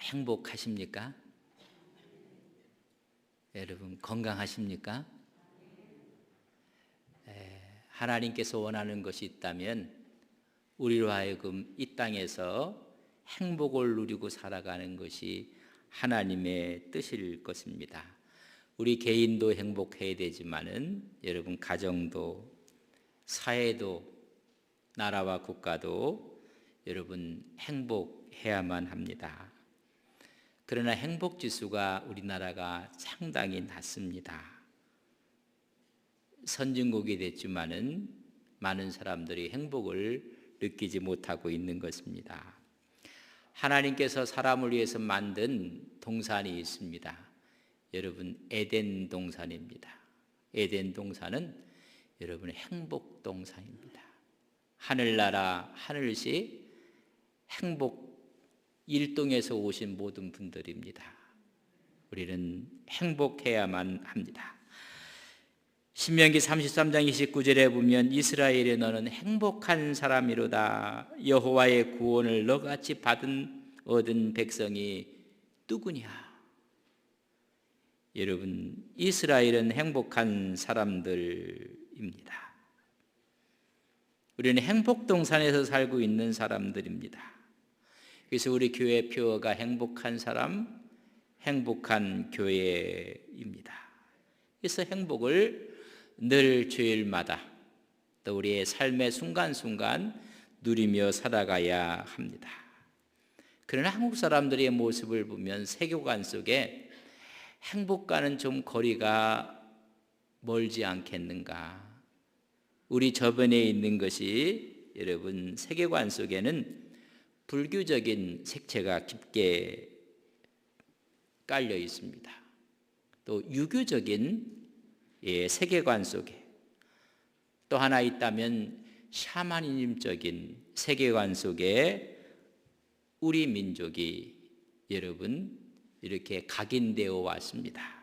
행복하십니까? 여러분 건강하십니까? 하나님께서 원하는 것이 있다면 우리로 하여금 이 땅에서 행복을 누리고 살아가는 것이 하나님의 뜻일 것입니다. 우리 개인도 행복해야 되지만은 여러분 가정도 사회도 나라와 국가도 여러분 행복해야만 합니다. 그러나 행복 지수가 우리나라가 상당히 낮습니다. 선진국이 됐지만은 많은 사람들이 행복을 느끼지 못하고 있는 것입니다. 하나님께서 사람을 위해서 만든 동산이 있습니다. 여러분 에덴 동산입니다. 에덴 동산은 여러분 행복 동산입니다. 하늘나라 하늘시 행복 일동에서 오신 모든 분들입니다. 우리는 행복해야만 합니다. 신명기 33장 29절에 보면 이스라엘에 너는 행복한 사람이로다. 여호와의 구원을 너같이 얻은 백성이 누구냐? 여러분 이스라엘은 행복한 사람들입니다. 우리는 행복동산에서 살고 있는 사람들입니다. 그래서 우리 교회 표어가 행복한 사람, 행복한 교회입니다. 그래서 행복을 늘 주일마다 또 우리의 삶의 순간순간 누리며 살아가야 합니다. 그러나 한국 사람들의 모습을 보면 세계관 속에 행복과는 좀 거리가 멀지 않겠는가? 우리 저변에 있는 것이 여러분 세계관 속에는 불교적인 색채가 깊게 깔려 있습니다. 또 유교적인 세계관 속에 또 하나 있다면 샤머니즘적인 세계관 속에 우리 민족이 여러분 이렇게 각인되어 왔습니다.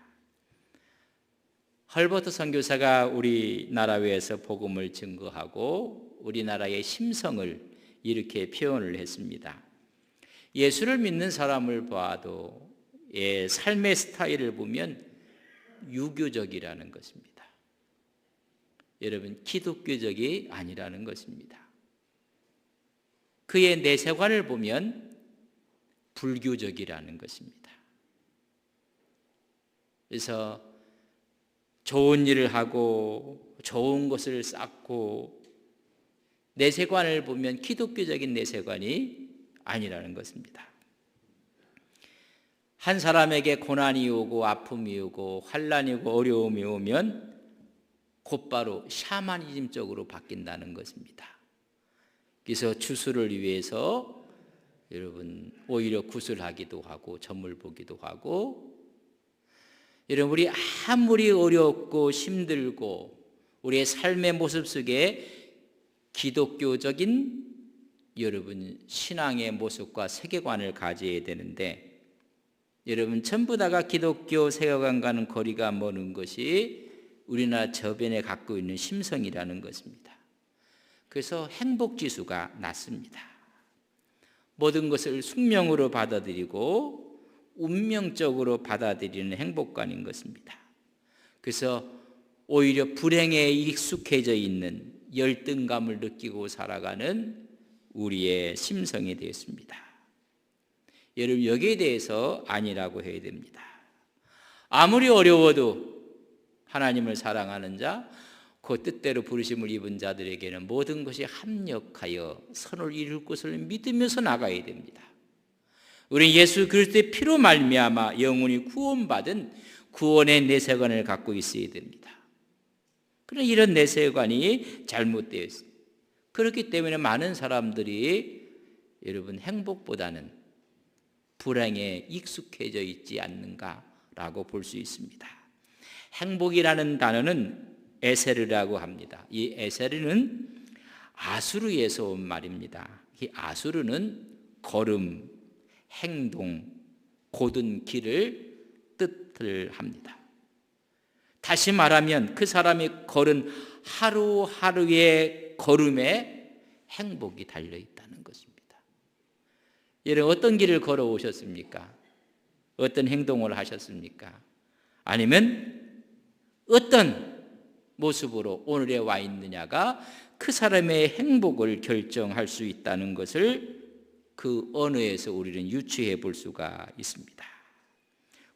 헐버트 선교사가 우리나라 위에서 복음을 증거하고 우리나라의 심성을 이렇게 표현을 했습니다. 예수를 믿는 사람을 봐도 삶의 스타일을 보면 유교적이라는 것입니다. 여러분 기독교적이 아니라는 것입니다. 그의 내세관을 보면 불교적이라는 것입니다. 그래서 좋은 일을 하고 좋은 것을 쌓고 내세관을 보면 기독교적인 내세관이 아니라는 것입니다. 한 사람에게 고난이 오고 아픔이 오고 환난이 오고 어려움이 오면 곧바로 샤머니즘적으로 바뀐다는 것입니다. 그래서 주술을 위해서 여러분 오히려 구슬하기도 하고 점을 보기도 하고 여러분 우리 아무리 어렵고 힘들고 우리의 삶의 모습 속에 기독교적인 여러분 신앙의 모습과 세계관을 가져야 되는데 여러분 전부 다가 기독교 세계관과는 거리가 먼 것이 우리나라 저변에 갖고 있는 심성이라는 것입니다. 그래서 행복지수가 낮습니다. 모든 것을 숙명으로 받아들이고 운명적으로 받아들이는 행복관인 것입니다. 그래서 오히려 불행에 익숙해져 있는 열등감을 느끼고 살아가는 우리의 심성이 되었습니다. 여러분 여기에 대해서 아니라고 해야 됩니다. 아무리 어려워도 하나님을 사랑하는 자, 그 뜻대로 부르심을 입은 자들에게는 모든 것이 합력하여 선을 이룰 것을 믿으면서 나가야 됩니다. 우리 예수 그리스도의 피로 말미암아 영혼이 구원받은 구원의 내세관을 갖고 있어야 됩니다. 그러나 이런 내세관이 잘못되어 있습니다. 그렇기 때문에 많은 사람들이 여러분 행복보다는 불행에 익숙해져 있지 않는가라고 볼 수 있습니다. 행복이라는 단어는 에세르라고 합니다. 이 에세르는 아수르에서 온 말입니다. 이 아수르는 걸음, 행동, 곧은 길을 뜻을 합니다. 다시 말하면 그 사람이 걸은 하루하루의 걸음에 행복이 달려있다는 것입니다. 여러분 어떤 길을 걸어오셨습니까? 어떤 행동을 하셨습니까? 아니면 어떤 모습으로 오늘에 와 있느냐가 그 사람의 행복을 결정할 수 있다는 것을 그 언어에서 우리는 유추해 볼 수가 있습니다.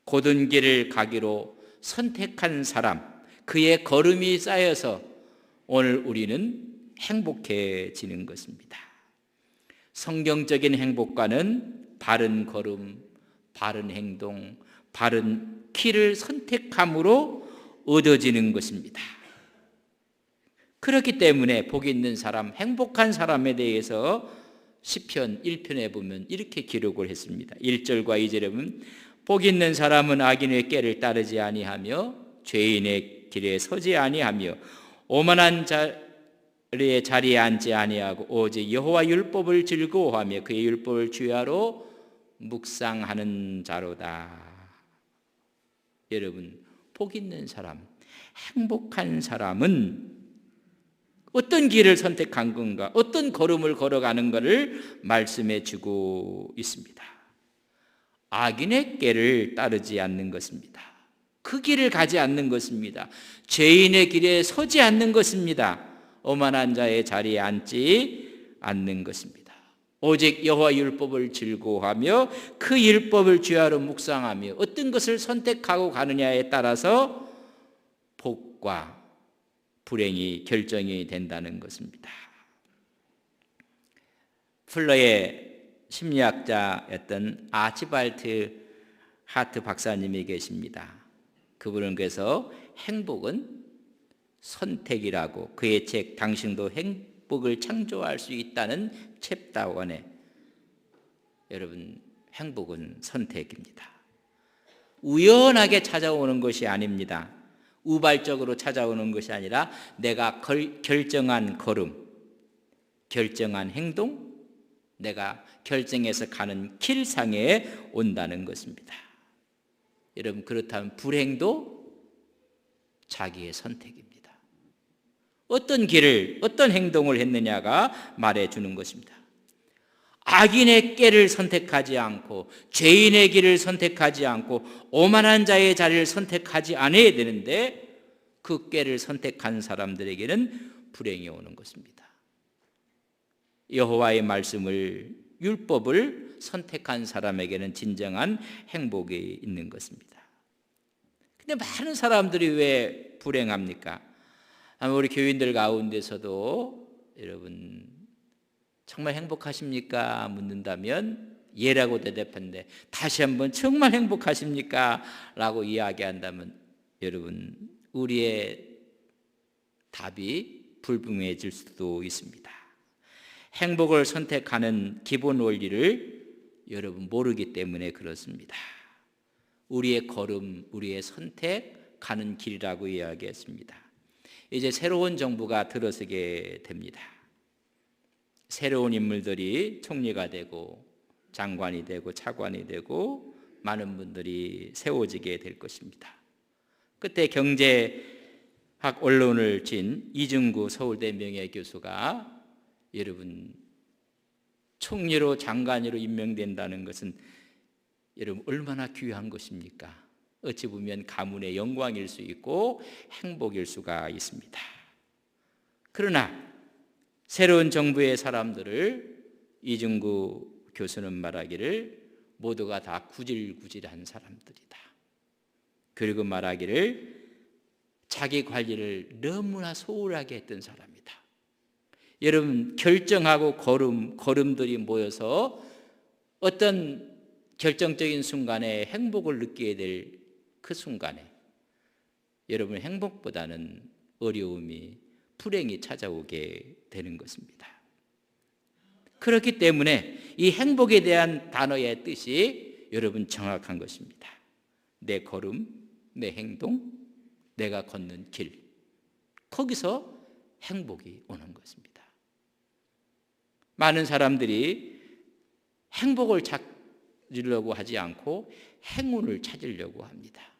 곧은 길을 가기로 선택한 사람, 그의 걸음이 쌓여서 오늘 우리는 행복해지는 것입니다. 성경적인 행복과는 바른 걸음, 바른 행동, 바른 길을 선택함으로 얻어지는 것입니다. 그렇기 때문에 복 있는 사람, 행복한 사람에 대해서 시편 1편에 보면 이렇게 기록을 했습니다. 1절과 2절에 보면 복 있는 사람은 악인의 꾀를 따르지 아니하며 죄인의 길에 서지 아니하며 오만한 자리에 앉지 아니하고 오직 여호와 율법을 즐거워하며 그의 율법을 주야로 묵상하는 자로다. 여러분, 복 있는 사람, 행복한 사람은 어떤 길을 선택한 건가, 어떤 걸음을 걸어가는 것을 말씀해 주고 있습니다. 악인의 꾀를 따르지 않는 것입니다. 그 길을 가지 않는 것입니다. 죄인의 길에 서지 않는 것입니다. 오만한 자의 자리에 앉지 않는 것입니다. 오직 여호와 율법을 즐거워하며 그 율법을 주야로 묵상하며 어떤 것을 선택하고 가느냐에 따라서 복과 불행이 결정이 된다는 것입니다. 플러의 심리학자였던 아치발트 하트 박사님이 계십니다. 그분은 그래서 행복은 선택이라고 그의 책 당신도 행복을 창조할 수 있다는 챕터원에 여러분 행복은 선택입니다. 우연하게 찾아오는 것이 아닙니다. 우발적으로 찾아오는 것이 아니라 내가 결정한 걸음, 결정한 행동, 내가 결정해서 가는 길상에 온다는 것입니다. 여러분 그렇다면 불행도 자기의 선택입니다. 어떤 길을, 어떤 행동을 했느냐가 말해주는 것입니다. 악인의 꾀를 선택하지 않고 죄인의 길을 선택하지 않고 오만한 자의 자리를 선택하지 않아야 되는데 그 꾀를 선택한 사람들에게는 불행이 오는 것입니다. 여호와의 말씀을, 율법을 선택한 사람에게는 진정한 행복이 있는 것입니다. 근데 많은 사람들이 왜 불행합니까? 아마 우리 교인들 가운데서도 여러분 정말 행복하십니까? 묻는다면 예라고 대답하는데 다시 한번 정말 행복하십니까? 라고 이야기한다면 여러분 우리의 답이 불분명해질 수도 있습니다. 행복을 선택하는 기본 원리를 여러분 모르기 때문에 그렇습니다. 우리의 걸음, 우리의 선택, 가는 길이라고 이야기했습니다. 이제 새로운 정부가 들어서게 됩니다. 새로운 인물들이 총리가 되고 장관이 되고 차관이 되고 많은 분들이 세워지게 될 것입니다. 그때 경제학 원론을 진 이중구 서울대 명예교수가 여러분 총리로 장관으로 임명된다는 것은 여러분 얼마나 귀한 것입니까? 어찌 보면 가문의 영광일 수 있고 행복일 수가 있습니다. 그러나 새로운 정부의 사람들을 이중구 교수는 말하기를 모두가 다 구질구질한 사람들이다. 그리고 말하기를 자기 관리를 너무나 소홀하게 했던 사람이다. 여러분 결정하고 걸음들이 모여서 어떤 결정적인 순간에 행복을 느끼게 될 그 순간에 여러분 행복보다는 어려움이 불행이 찾아오게 되는 것입니다. 그렇기 때문에 이 행복에 대한 단어의 뜻이 여러분 정확한 것입니다. 내 걸음, 내 행동, 내가 걷는 길, 거기서 행복이 오는 것입니다. 많은 사람들이 행복을 찾으려고 하지 않고 행운을 찾으려고 합니다.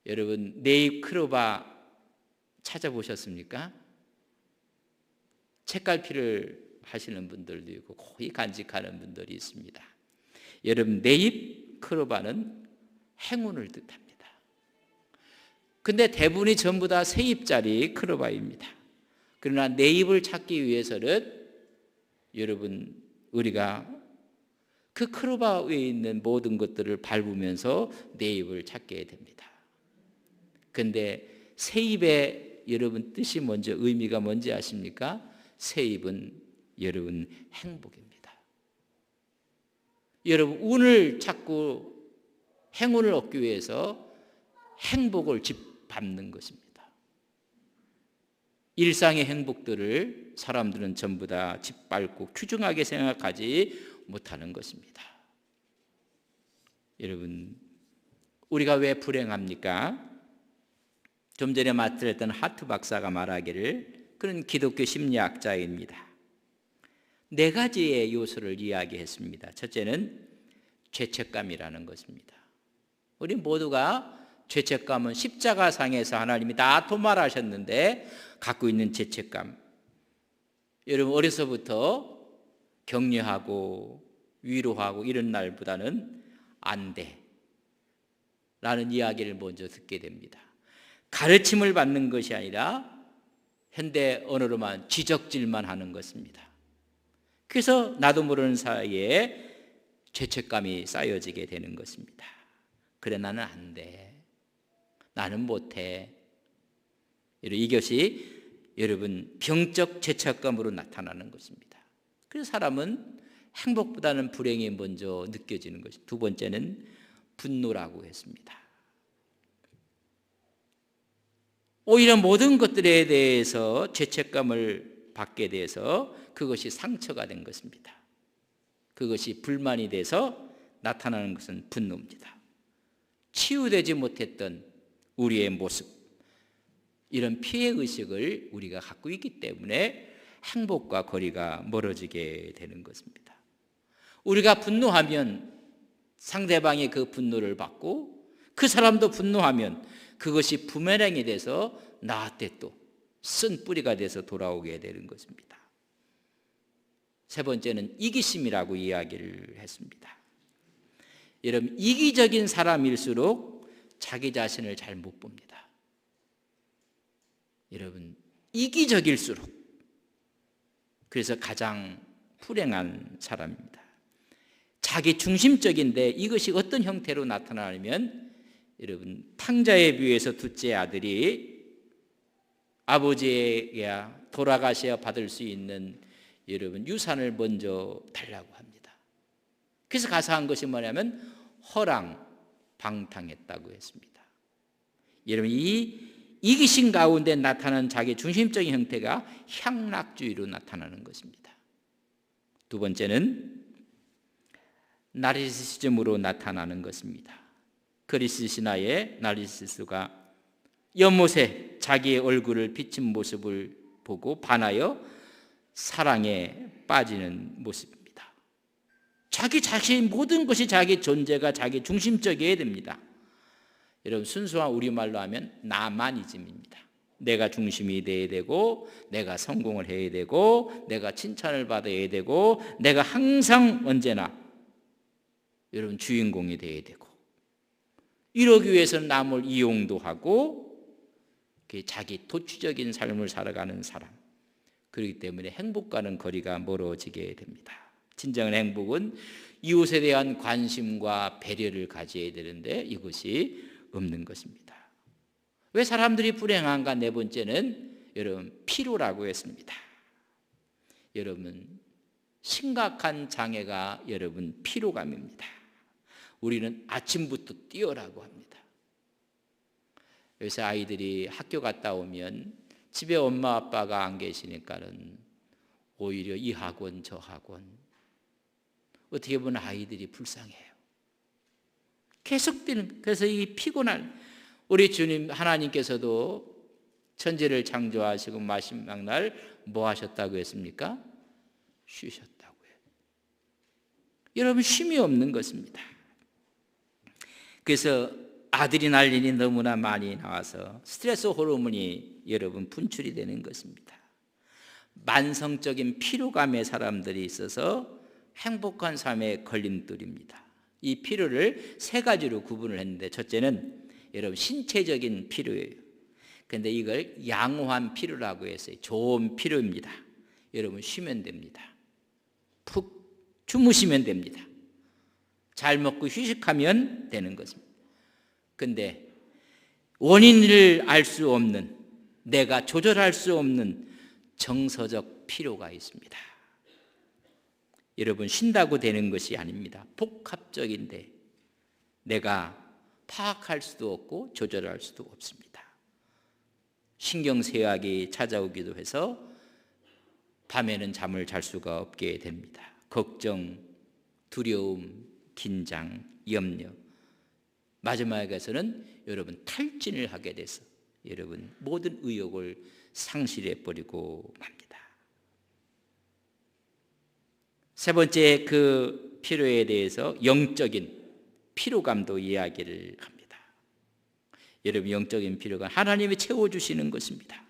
여러분 네잎크로바 찾아보셨습니까? 책갈피를 하시는 분들도 있고 거의 간직하는 분들이 있습니다. 여러분, 네잎 크로바는 행운을 뜻합니다. 근데 대부분이 전부 다 세잎짜리 크로바입니다. 그러나 네잎을 찾기 위해서는 여러분, 우리가 그 크로바 위에 있는 모든 것들을 밟으면서 네잎을 찾게 됩니다. 근데 세잎의 여러분 뜻이 먼저, 의미가 뭔지 아십니까? 세잎은 여러분 행복입니다. 여러분, 운을 찾고 행운을 얻기 위해서 행복을 밟는 것입니다. 일상의 행복들을 사람들은 전부 다 짓밟고 귀중하게 생각하지 못하는 것입니다. 여러분, 우리가 왜 불행합니까? 좀 전에 말했던 하트 박사가 말하기를, 그런 기독교 심리학자입니다. 4가지의 요소를 이야기했습니다. 첫째는 죄책감이라는 것입니다. 우리 모두가 죄책감은 십자가상에서 하나님이 다 도말하셨는데 갖고 있는 죄책감. 여러분, 어려서부터 격려하고 위로하고 이런 날보다는 안 돼 라는 이야기를 먼저 듣게 됩니다. 가르침을 받는 것이 아니라 현대 언어로만 지적질만 하는 것입니다. 그래서 나도 모르는 사이에 죄책감이 쌓여지게 되는 것입니다. 그래, 나는 안 돼, 나는 못해. 이것이 여러분 병적 죄책감으로 나타나는 것입니다. 그래서 사람은 행복보다는 불행이 먼저 느껴지는 것입니다. 두 번째는 분노라고 했습니다. 오히려 모든 것들에 대해서 죄책감을 받게 돼서 그것이 상처가 된 것입니다. 그것이 불만이 돼서 나타나는 것은 분노입니다. 치유되지 못했던 우리의 모습, 이런 피해의식을 우리가 갖고 있기 때문에 행복과 거리가 멀어지게 되는 것입니다. 우리가 분노하면 상대방이 그 분노를 받고 그 사람도 분노하면 그것이 부메랑이 돼서 나한테 또 쓴 뿌리가 돼서 돌아오게 되는 것입니다. 세 번째는 이기심이라고 이야기를 했습니다. 여러분, 이기적인 사람일수록 자기 자신을 잘 못 봅니다. 여러분, 이기적일수록, 그래서 가장 불행한 사람입니다. 자기 중심적인데 이것이 어떤 형태로 나타나냐면, 여러분, 탕자에 비해서 둘째 아들이 아버지에게 돌아가셔야 받을 수 있는 여러분 유산을 먼저 달라고 합니다. 그래서 가서 한 것이 뭐냐면 허랑방탕했다고 했습니다. 여러분, 이 이기심 가운데 나타나는 자기 중심적인 형태가 향락주의로 나타나는 것입니다. 두 번째는 나르시시즘으로 나타나는 것입니다. 그리스 신화의 나르시스가 연못에 자기의 얼굴을 비친 모습을 보고 반하여 사랑에 빠지는 모습입니다. 자기 자신, 모든 것이 자기 존재가 자기 중심적이어야 됩니다. 여러분, 순수한 우리말로 하면 나만이즘입니다. 내가 중심이 돼야 되고, 내가 성공을 해야 되고, 내가 칭찬을 받아야 되고, 내가 항상 언제나 여러분 주인공이 돼야 되고, 이러기 위해서는 남을 이용도 하고 자기 도취적인 삶을 살아가는 사람, 그렇기 때문에 행복과는 거리가 멀어지게 됩니다. 진정한 행복은 이웃에 대한 관심과 배려를 가져야 되는데 이것이 없는 것입니다. 왜 사람들이 불행한가? 네 번째는 여러분 피로라고 했습니다. 여러분, 심각한 장애가 여러분 피로감입니다. 우리는 아침부터 뛰어라고 합니다. 요새 아이들이 학교 갔다 오면 집에 엄마 아빠가 안 계시니까는 오히려 이 학원 저 학원, 어떻게 보면 아이들이 불쌍해요. 계속 뛰는, 그래서 이 피곤한, 우리 주님 하나님께서도 천지를 창조하시고 마지막 날 뭐 하셨다고 했습니까? 쉬셨다고요. 여러분, 쉼이 없는 것입니다. 그래서 아드레날린이 너무나 많이 나와서 스트레스 호르몬이 여러분 분출이 되는 것입니다. 만성적인 피로감의 사람들이 있어서 행복한 삶의 걸림돌입니다. 이 피로를 세 가지로 구분을 했는데, 첫째는 여러분 신체적인 피로예요. 그런데 이걸 양호한 피로라고 했어요. 좋은 피로입니다. 여러분 쉬면 됩니다. 푹 주무시면 됩니다. 잘 먹고 휴식하면 되는 것입니다. 그런데 원인을 알 수 없는, 내가 조절할 수 없는 정서적 피로가 있습니다. 여러분 쉰다고 되는 것이 아닙니다. 복합적인데 내가 파악할 수도 없고 조절할 수도 없습니다. 신경쇠약이 찾아오기도 해서 밤에는 잠을 잘 수가 없게 됩니다. 걱정, 두려움, 긴장, 염려, 마지막에서는 여러분 탈진을 하게 돼서 여러분 모든 의욕을 상실해 버리고 맙니다. 세 번째 그 피로에 대해서 영적인 피로감도 이야기를 합니다. 여러분 영적인 피로감, 하나님이 채워주시는 것입니다.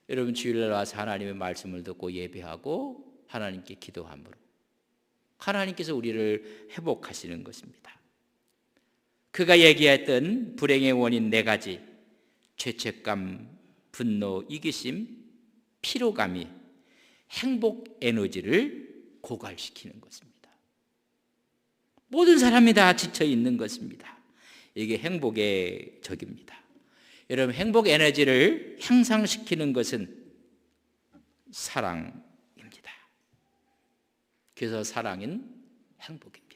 여러분 주일날 와서 하나님의 말씀을 듣고 예배하고 하나님께 기도함으로 하나님께서 우리를 회복하시는 것입니다. 그가 얘기했던 불행의 원인 네 가지, 죄책감, 분노, 이기심, 피로감이 행복 에너지를 고갈시키는 것입니다. 모든 사람이 다 지쳐 있는 것입니다. 이게 행복의 적입니다. 여러분 행복 에너지를 향상시키는 것은 사랑입니다. 그래서 사랑은 행복입니다.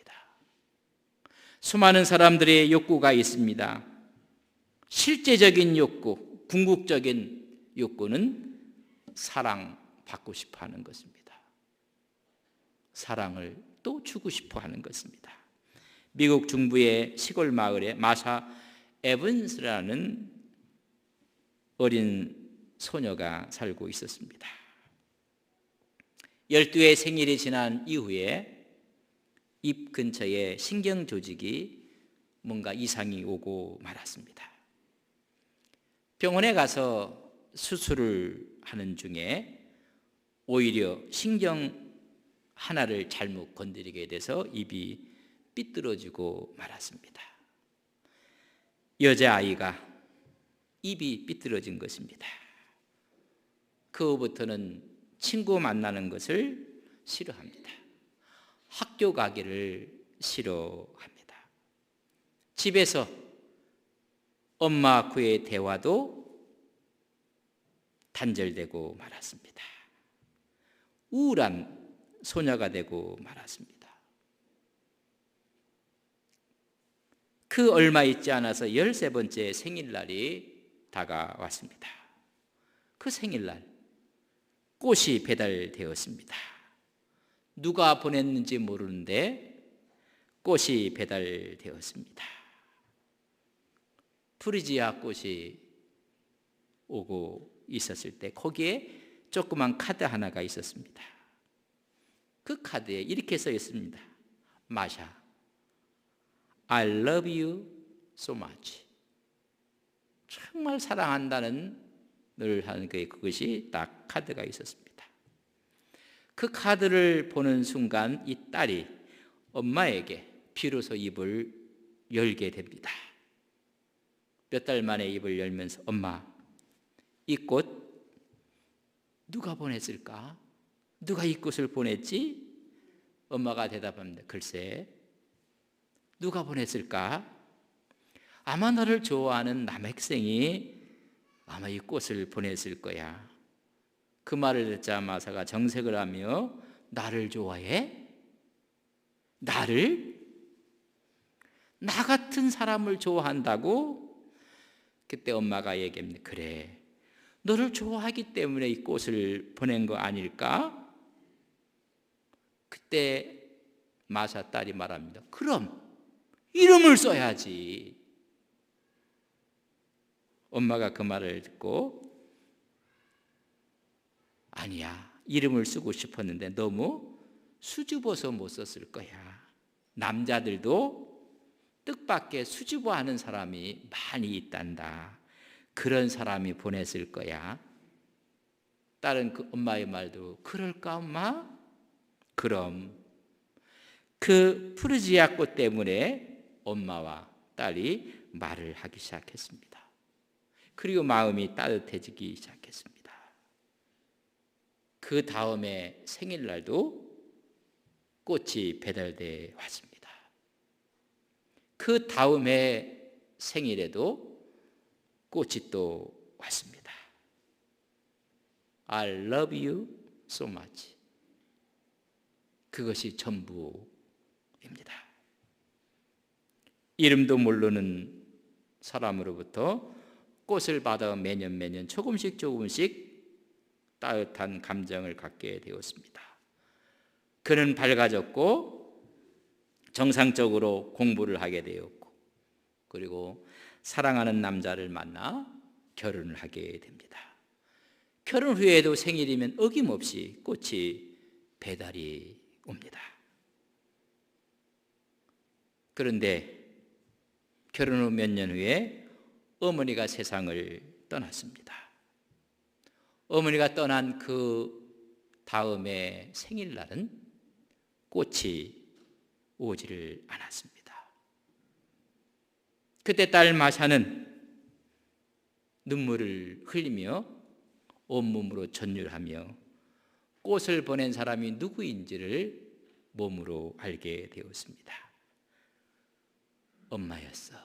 수많은 사람들의 욕구가 있습니다. 실제적인 욕구, 궁극적인 욕구는 사랑받고 싶어 하는 것입니다. 사랑을 또 주고 싶어 하는 것입니다. 미국 중부의 시골 마을에 마샤 에번스라는 어린 소녀가 살고 있었습니다. 12의 생일이 지난 이후에 입 근처에 신경 조직이 뭔가 이상이 오고 말았습니다. 병원에 가서 수술을 하는 중에 오히려 신경 하나를 잘못 건드리게 돼서 입이 삐뚤어지고 말았습니다. 여자아이가 입이 삐뚤어진 것입니다. 그 후부터는 친구 만나는 것을 싫어합니다. 학교 가기를 싫어합니다. 집에서 엄마와의 대화도 단절되고 말았습니다. 우울한 소녀가 되고 말았습니다. 그 얼마 있지 않아서 13번째 생일날이 다가왔습니다. 그 생일날 꽃이 배달되었습니다. 누가 보냈는지 모르는데 꽃이 배달되었습니다. 프리지아 꽃이 오고 있었을 때 거기에 조그만 카드 하나가 있었습니다. 그 카드에 이렇게 써 있습니다. 마샤, I love you so much. 정말 사랑한다는 늘 하는 그것이 딱 카드가 있었습니다. 그 카드를 보는 순간 이 딸이 엄마에게 비로소 입을 열게 됩니다. 몇 달 만에 입을 열면서 엄마, 이 꽃 누가 보냈을까? 누가 이 꽃을 보냈지? 엄마가 대답합니다. 글쎄, 누가 보냈을까? 아마 너를 좋아하는 남학생이 아마 이 꽃을 보냈을 거야. 그 말을 듣자 마사가 정색을 하며 나를 좋아해? 나를? 나 같은 사람을 좋아한다고? 그때 엄마가 얘기합니다. 그래, 너를 좋아하기 때문에 이 꽃을 보낸 거 아닐까? 그때 마사 딸이 말합니다. 그럼 이름을 써야지. 엄마가 그 말을 듣고 아니야, 이름을 쓰고 싶었는데 너무 수줍어서 못 썼을 거야. 남자들도 뜻밖의 수줍어하는 사람이 많이 있단다. 그런 사람이 보냈을 거야. 딸은 그 엄마의 말도 그럴까 엄마? 그럼 그 푸르지아 꽃 때문에 엄마와 딸이 말을 하기 시작했습니다. 그리고 마음이 따뜻해지기 시작했습니다. 그 다음에 생일날도 꽃이 배달돼 왔습니다. 그 다음에 생일에도 꽃이 또 왔습니다. I love you so much. 그것이 전부입니다. 이름도 모르는 사람으로부터 꽃을 받아 매년 조금씩 따뜻한 감정을 갖게 되었습니다. 그는 밝아졌고 정상적으로 공부를 하게 되었고 그리고 사랑하는 남자를 만나 결혼을 하게 됩니다. 결혼 후에도 생일이면 어김없이 꽃이 배달이 옵니다. 그런데 결혼 후 몇 년 후에 어머니가 세상을 떠났습니다. 어머니가 떠난 그 다음에 생일날은 꽃이 오지를 않았습니다. 그때 딸 마샤는 눈물을 흘리며 온몸으로 전율하며 꽃을 보낸 사람이 누구인지를 몸으로 알게 되었습니다. 엄마였어.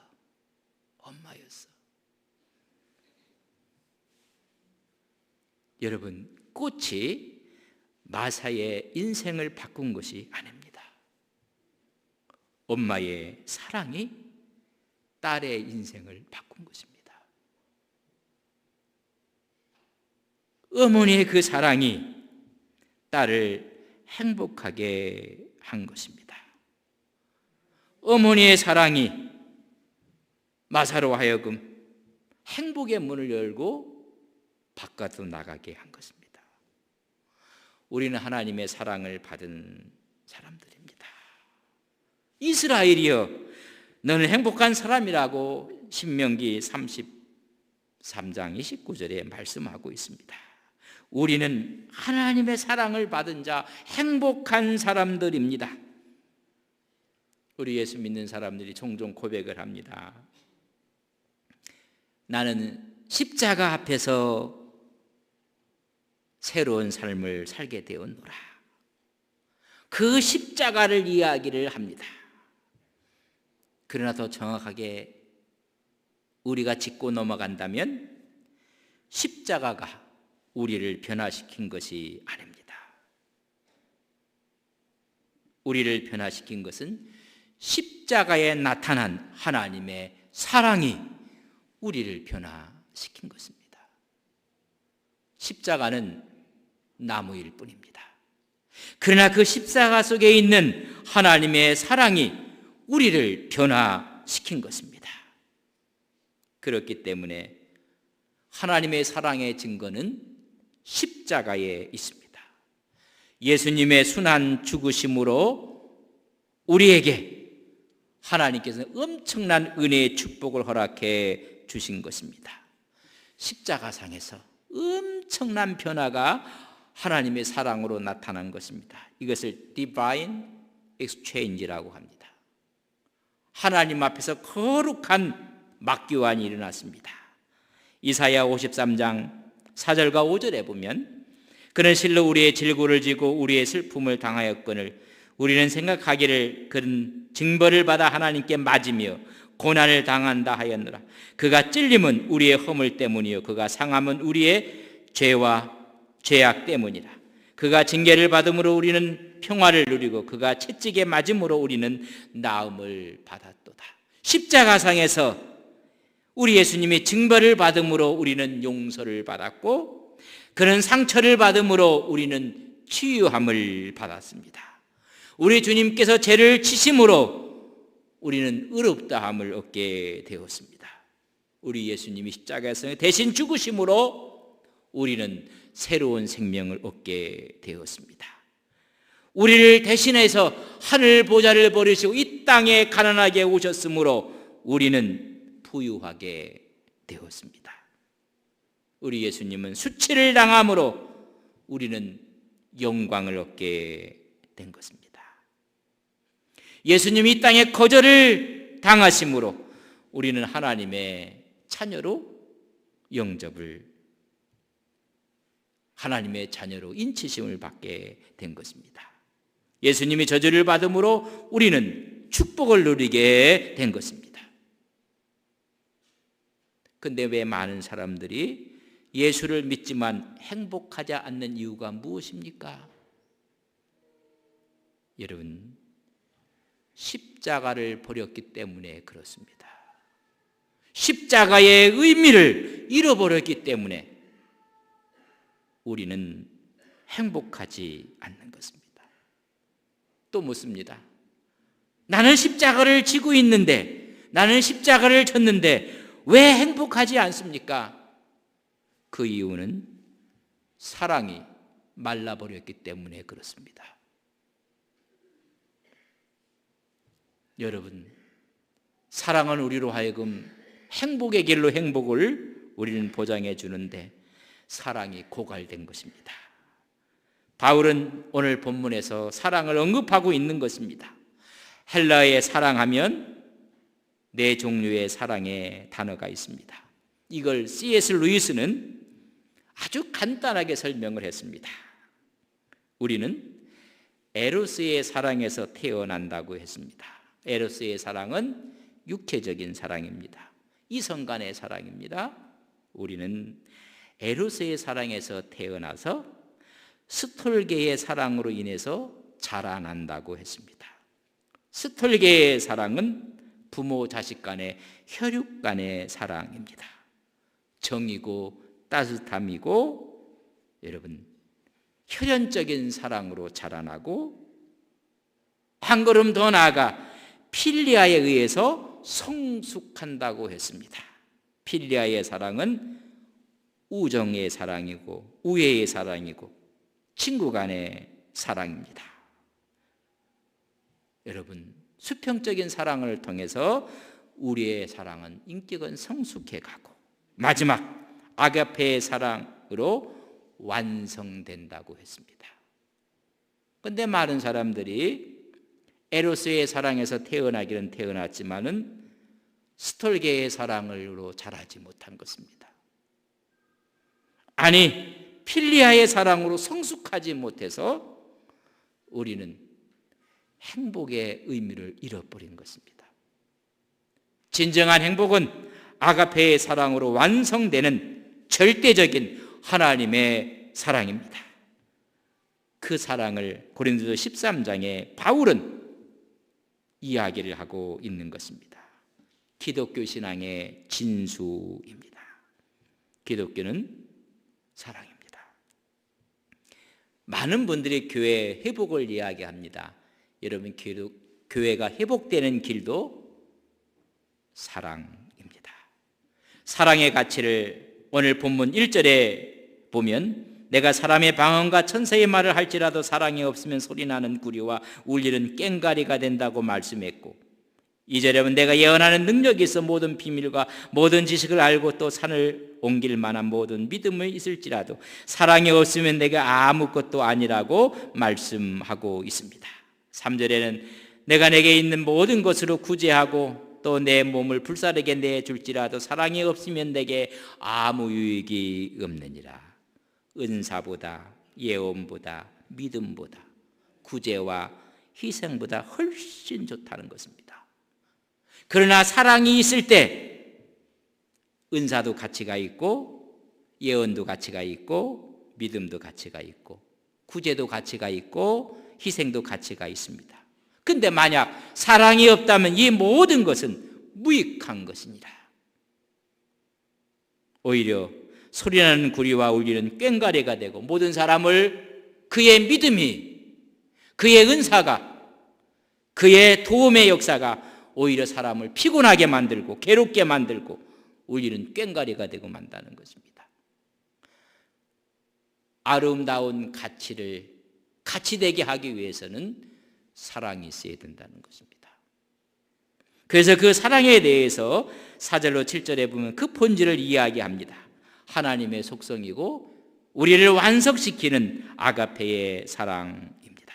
여러분, 꽃이 마사의 인생을 바꾼 것이 아닙니다. 엄마의 사랑이 딸의 인생을 바꾼 것입니다. 어머니의 그 사랑이 딸을 행복하게 한 것입니다. 어머니의 사랑이 마사로 하여금 행복의 문을 열고 바깥으로 나가게 한 것입니다. 우리는 하나님의 사랑을 받은 사람들입니다. 이스라엘이여, 너는 행복한 사람이라고 신명기 33장 29절에 말씀하고 있습니다. 우리는 하나님의 사랑을 받은 자, 행복한 사람들입니다. 우리 예수 믿는 사람들이 종종 고백을 합니다. 나는 십자가 앞에서 새로운 삶을 살게 되었노라. 그 십자가를 이야기를 합니다. 그러나 더 정확하게 우리가 짚고 넘어간다면 십자가가 우리를 변화시킨 것이 아닙니다. 우리를 변화시킨 것은 십자가에 나타난 하나님의 사랑이 우리를 변화시킨 것입니다. 십자가는 나무일 뿐입니다. 그러나 그 십자가 속에 있는 하나님의 사랑이 우리를 변화시킨 것입니다. 그렇기 때문에 하나님의 사랑의 증거는 십자가에 있습니다. 예수님의 순한 죽으심으로 우리에게 하나님께서는 엄청난 은혜의 축복을 허락해 주신 것입니다. 십자가상에서 엄청난 변화가 하나님의 사랑으로 나타난 것입니다. 이것을 Divine Exchange라고 합니다. 하나님 앞에서 거룩한 막교환이 일어났습니다. 이사야 53장 4절과 5절에 보면 그는 실로 우리의 질고를 지고 우리의 슬픔을 당하였거늘 우리는 생각하기를 그는 징벌을 받아 하나님께 맞으며 고난을 당한다 하였노라. 그가 찔림은 우리의 허물 때문이요 그가 상함은 우리의 죄와 죄악 때문이라. 그가 징계를 받음으로 우리는 평화를 누리고 그가 채찍에 맞음으로 우리는 나음을 받았도다. 십자가상에서 우리 예수님이 징벌을 받음으로 우리는 용서를 받았고 그는 상처를 받음으로 우리는 치유함을 받았습니다. 우리 주님께서 죄를 지심으로 우리는 의롭다함을 얻게 되었습니다. 우리 예수님이 십자가에서 대신 죽으심으로 우리는 새로운 생명을 얻게 되었습니다. 우리를 대신해서 하늘 보좌를 버리시고 이 땅에 가난하게 오셨으므로 우리는 부유하게 되었습니다. 우리 예수님은 수치를 당함으로 우리는 영광을 얻게 된 것입니다. 예수님이 이 땅에 거절을 당하심으로 우리는 하나님의 자녀로 하나님의 자녀로 인치심을 받게 된 것입니다. 예수님이 저주를 받음으로 우리는 축복을 누리게 된 것입니다. 그런데 왜 많은 사람들이 예수를 믿지만 행복하지 않는 이유가 무엇입니까? 여러분, 십자가를 버렸기 때문에 그렇습니다. 십자가의 의미를 잃어버렸기 때문에 우리는 행복하지 않는 것입니다. 또 묻습니다. 나는 십자가를 지고 있는데, 나는 십자가를 졌는데 왜 행복하지 않습니까? 그 이유는 사랑이 말라버렸기 때문에 그렇습니다. 여러분, 사랑은 우리로 하여금 행복의 길로 행복을 우리는 보장해 주는데 사랑이 고갈된 것입니다. 바울은 오늘 본문에서 사랑을 언급하고 있는 것입니다. 헬라어에 사랑하면 네 종류의 사랑의 단어가 있습니다. 이걸 C.S. 루이스는 아주 간단하게 설명을 했습니다. 우리는 에로스의 사랑에서 태어난다고 했습니다. 에로스의 사랑은 육체적인 사랑입니다. 이성 간의 사랑입니다. 우리는 에로스의 사랑에서 태어나서 스톨게의 사랑으로 인해서 자라난다고 했습니다. 스톨게의 사랑은 부모 자식 간의 혈육 간의 사랑입니다. 정이고 따뜻함이고 여러분 혈연적인 사랑으로 자라나고 한 걸음 더 나아가 필리아에 의해서 성숙한다고 했습니다. 필리아의 사랑은 우정의 사랑이고 우애의 사랑이고 친구 간의 사랑입니다. 여러분, 수평적인 사랑을 통해서 우리의 사랑은 인격은 성숙해 가고 마지막 아가페의 사랑으로 완성된다고 했습니다. 그런데 많은 사람들이 에로스의 사랑에서 태어나기는 태어났지만은 스톨게의 사랑으로 자라지 못한 것입니다. 아니, 필리아의 사랑으로 성숙하지 못해서 우리는 행복의 의미를 잃어버린 것입니다. 진정한 행복은 아가페의 사랑으로 완성되는 절대적인 하나님의 사랑입니다. 그 사랑을 고린도서 13장에 바울은 이야기를 하고 있는 것입니다. 기독교 신앙의 진수입니다. 기독교는 사랑입니다. 많은 분들이 교회 회복을 이야기합니다. 여러분, 교회가 회복되는 길도 사랑입니다. 사랑의 가치를 오늘 본문 1절에 보면 내가 사람의 방언과 천사의 말을 할지라도 사랑이 없으면 소리나는 구리와 울리는 꽹가리가 된다고 말씀했고 2절에 보면 내가 예언하는 능력이 있어 모든 비밀과 모든 지식을 알고 또 산을 옮길 만한 모든 믿음이 있을지라도 사랑이 없으면 내가 아무것도 아니라고 말씀하고 있습니다. 3절에는 내가 내게 있는 모든 것으로 구제하고 또 내 몸을 불사르게 내줄지라도 사랑이 없으면 내게 아무 유익이 없느니라. 은사보다 예언보다 믿음보다 구제와 희생보다 훨씬 좋다는 것입니다. 그러나 사랑이 있을 때 은사도 가치가 있고 예언도 가치가 있고 믿음도 가치가 있고 구제도 가치가 있고 희생도 가치가 있습니다. 근데 만약 사랑이 없다면 이 모든 것은 무익한 것이니라. 오히려 소리나는 구리와 울리는 꽹가리가 되고 모든 사람을 그의 믿음이, 그의 은사가, 그의 도움의 역사가 오히려 사람을 피곤하게 만들고 괴롭게 만들고 울리는 꽹가리가 되고 만다는 것입니다. 아름다운 가치를 가치되게 하기 위해서는 사랑이 있어야 된다는 것입니다. 그래서 그 사랑에 대해서 4절로 7절에 보면 그 본질을 이야기합니다. 하나님의 속성이고 우리를 완성시키는 아가페의 사랑입니다.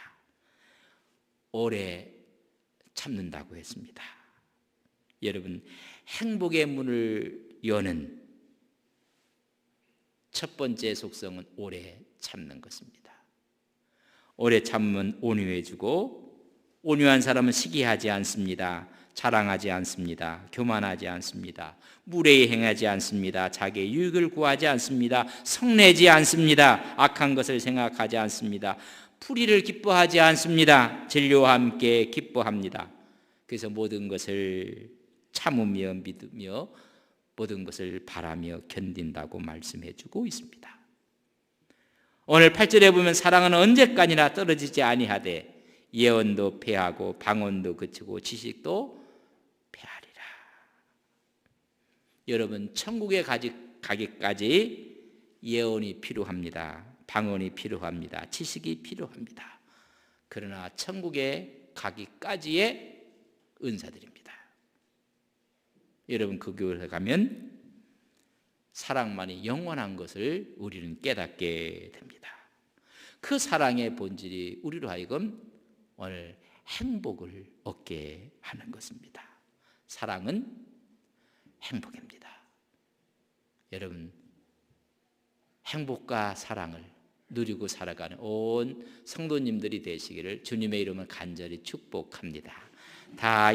오래 참는다고 했습니다. 여러분, 행복의 문을 여는 첫 번째 속성은 오래 참는 것입니다. 오래 참으면 온유해지고, 온유한 사람은 시기하지 않습니다. 자랑하지 않습니다. 교만하지 않습니다. 무례히 행하지 않습니다. 자기의 유익을 구하지 않습니다. 성내지 않습니다. 악한 것을 생각하지 않습니다. 불의를 기뻐하지 않습니다. 진리와 함께 기뻐합니다. 그래서 모든 것을 참으며 믿으며 모든 것을 바라며 견딘다고 말씀해 주고 있습니다. 오늘 8절에 보면 사랑은 언제까지나 떨어지지 아니하되 예언도 패하고 방언도 그치고 지식도 패하리라. 여러분, 천국에 가기까지 예언이 필요합니다. 방언이 필요합니다. 지식이 필요합니다. 그러나 천국에 가기까지의 은사들입니다. 여러분, 그 교회에 가면 사랑만이 영원한 것을 우리는 깨닫게 됩니다. 그 사랑의 본질이 우리로 하여금 오늘 행복을 얻게 하는 것입니다. 사랑은 행복입니다. 여러분, 행복과 사랑을 누리고 살아가는 온 성도님들이 되시기를 주님의 이름으로 간절히 축복합니다. 다